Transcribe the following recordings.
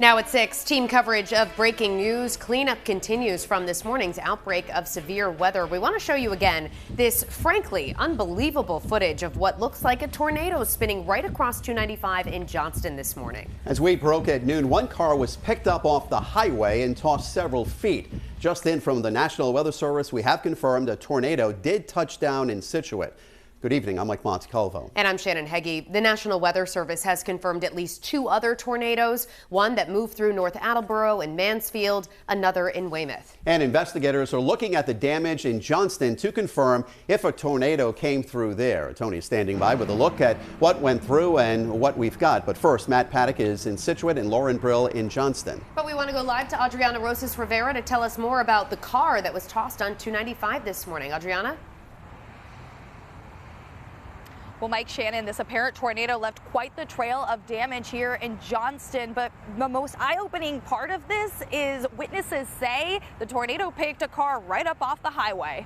Now at 6, team coverage of breaking news. Cleanup continues from this morning's outbreak of severe weather. We want to show you again this frankly unbelievable footage of what looks like a tornado spinning right across 295 in Johnston this morning. As we broke at noon, one car was picked up off the highway and tossed several feet. Just in from the National Weather Service, we have confirmed a tornado did touch down in Scituate. Good evening, I'm Mike Montecalvo. And I'm Shannon Heggie. The National Weather Service has confirmed at least 2 other tornadoes, one that moved through North Attleboro and Mansfield, another in Weymouth. And investigators are looking at the damage in Johnston to confirm if a tornado came through there. Tony's standing by with a look at what went through and what we've got. But first, Matt Paddock is in Scituate and Lauren Brill in Johnston. But we want to go live to Adriana Rosas Rivera to tell us more about the car that was tossed on 295 this morning. Adriana? Well, Mike, Shannon, this apparent tornado left quite the trail of damage here in Johnston. But the most eye-opening part of this is witnesses say the tornado picked a car right up off the highway.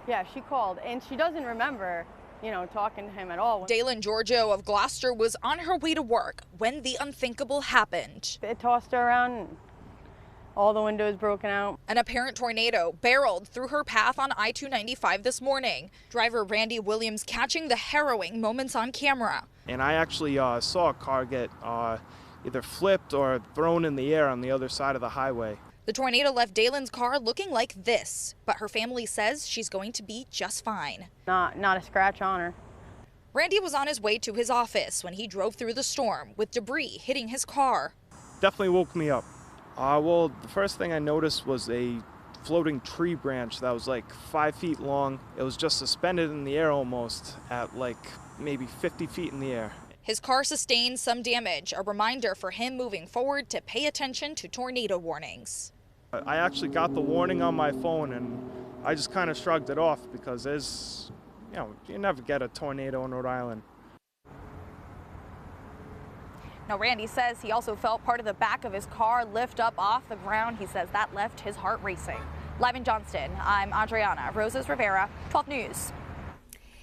Yeah, she called, and she doesn't remember, talking to him at all. Dalen Giorgio of Gloucester was on her way to work when the unthinkable happened. It tossed her around, and all the windows broken out. An apparent tornado barreled through her path on I-295 this morning. Driver Randy Williams catching the harrowing moments on camera. And I actually saw a car get either flipped or thrown in the air on the other side of the highway. The tornado left Dalen's car looking like this, but her family says she's going to be just fine. Not a scratch on her. Randy was on his way to his office when he drove through the storm with debris hitting his car. Definitely woke me up. Well, the first thing I noticed was a floating tree branch that was like 5 feet long. It was just suspended in the air almost at like maybe 50 feet in the air. His car sustained some damage, a reminder for him moving forward to pay attention to tornado warnings. I actually got the warning on my phone and I just kind of shrugged it off because you never get a tornado in Rhode Island. Now, Randy says he also felt part of the back of his car lift up off the ground. He says that left his heart racing. Live in Johnston, I'm Adriana Rosas Rivera, 12 News.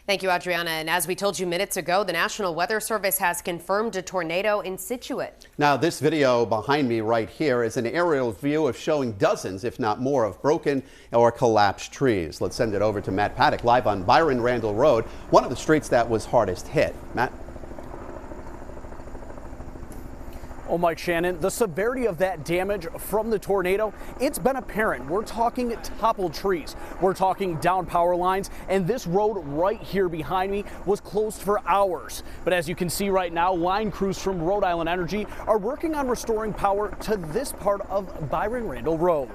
Thank you, Adriana. And as we told you minutes ago, the National Weather Service has confirmed a tornado in Scituate. Now, this video behind me right here is an aerial view of showing dozens, if not more, of broken or collapsed trees. Let's send it over to Matt Paddock live on Byron Randall Road, one of the streets that was hardest hit. Matt? Oh, Mike, Shannon, the severity of that damage from the tornado, it's been apparent. We're talking toppled trees. We're talking down power lines, and this road right here behind me was closed for hours. But as you can see right now, line crews from Rhode Island Energy are working on restoring power to this part of Byron Randall Road.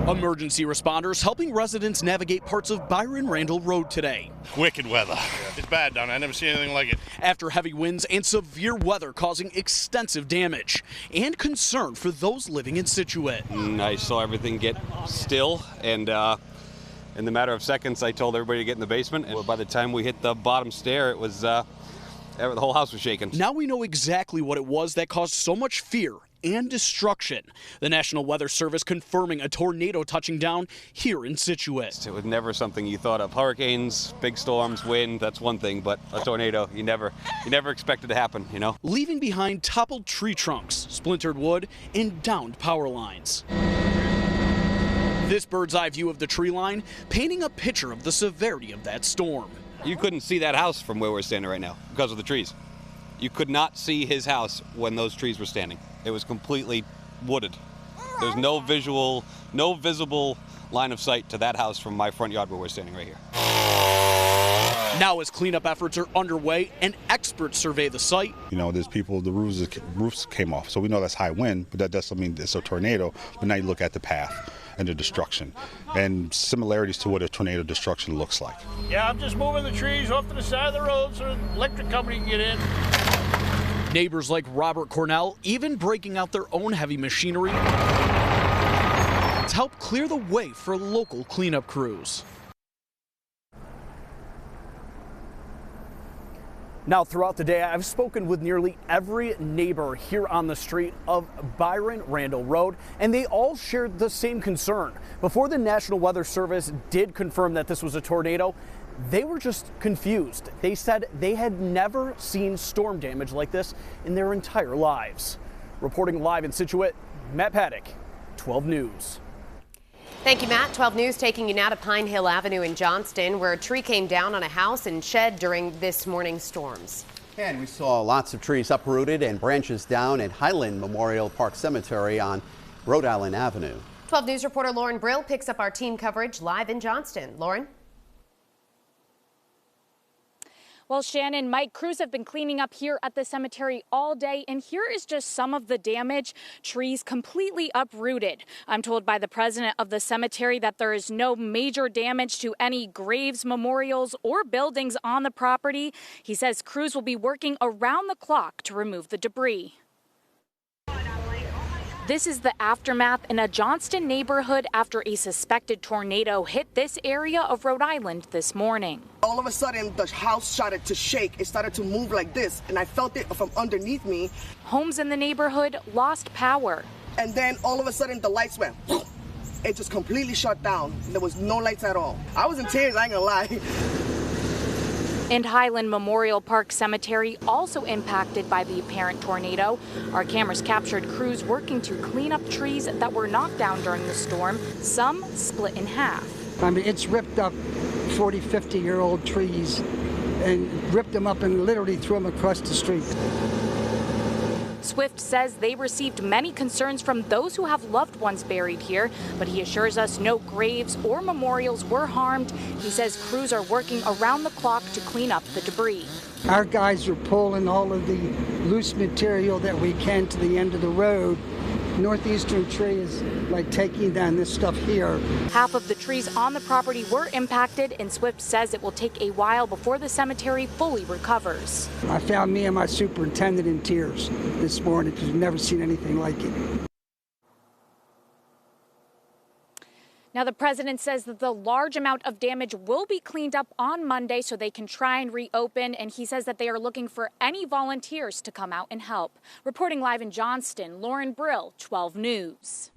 Emergency responders helping residents navigate parts of Byron Randall Road today. Wicked weather. It's bad down there. I never seen anything like it. After heavy winds and severe weather causing extensive damage and concern for those living in Scituate. I saw everything get still, and in the matter of seconds, I told everybody to get in the basement. And by the time we hit the bottom stair, it was the whole house was shaking. Now we know exactly what it was that caused so much fear and destruction. The National Weather Service confirming a tornado touching down here in Scituate. It was never something you thought of. Hurricanes, big storms, wind, that's one thing, but a tornado, you never expect it to happen, Leaving behind toppled tree trunks, splintered wood, and downed power lines. This bird's eye view of the tree line painting a picture of the severity of that storm. You couldn't see that house from where we're standing right now because of the trees. You could not see his house when those trees were standing. It was completely wooded. There's no visible line of sight to that house from my front yard where we're standing right here. Now as cleanup efforts are underway and experts survey the site. There's people, the roofs came off, so we know that's high wind, but that doesn't mean it's a tornado. But now you look at the path and the destruction and similarities to what a tornado destruction looks like. Yeah, I'm just moving the trees off to the side of the road so the electric company can get in. Neighbors like Robert Cornell even breaking out their own heavy machinery to help clear the way for local cleanup crews. Now, throughout the day, I've spoken with nearly every neighbor here on the street of Byron Randall Road, and they all shared the same concern. Before the National Weather Service did confirm that this was a tornado, They were just confused. They said they had never seen storm damage like this in their entire lives. Reporting live in Scituate, Matt Paddock, 12 News. Thank you, Matt. 12 News taking you now to Pine Hill Avenue in Johnston, where a tree came down on a house and shed during this morning's storms. And we saw lots of trees uprooted and branches down at Highland Memorial Park Cemetery on Rhode Island Avenue. 12 News reporter Lauren Brill picks up our team coverage live in Johnston. Lauren? Well, Shannon, Mike, crews have been cleaning up here at the cemetery all day, and here is just some of the damage. Trees completely uprooted. I'm told by the president of the cemetery that there is no major damage to any graves, memorials, or buildings on the property. He says crews will be working around the clock to remove the debris. This is the aftermath in a Johnston neighborhood after a suspected tornado hit this area of Rhode Island this morning. All of a sudden, the house started to shake. It started to move like this, and I felt it from underneath me. Homes in the neighborhood lost power. And then all of a sudden, the lights went. It just completely shut down. There was no lights at all. I was in tears, I ain't gonna lie. And Highland Memorial Park Cemetery also impacted by the apparent tornado. Our cameras captured crews working to clean up trees that were knocked down during the storm, some split in half. I mean, it's ripped up 40, 50-year-old trees and ripped them up and literally threw them across the street. Swift says they received many concerns from those who have loved ones buried here, but he assures us no graves or memorials were harmed. He says crews are working around the clock to clean up the debris. Our guys are pulling all of the loose material that we can to the end of the road. Northeastern tree is like taking down this stuff here. Half of the trees on the property were impacted, and Swift says it will take a while before the cemetery fully recovers. I found me and my superintendent in tears this morning because we've never seen anything like it. Now, the president says that the large amount of damage will be cleaned up on Monday so they can try and reopen. And he says that they are looking for any volunteers to come out and help. Reporting live in Johnston, Lauren Brill, 12 News.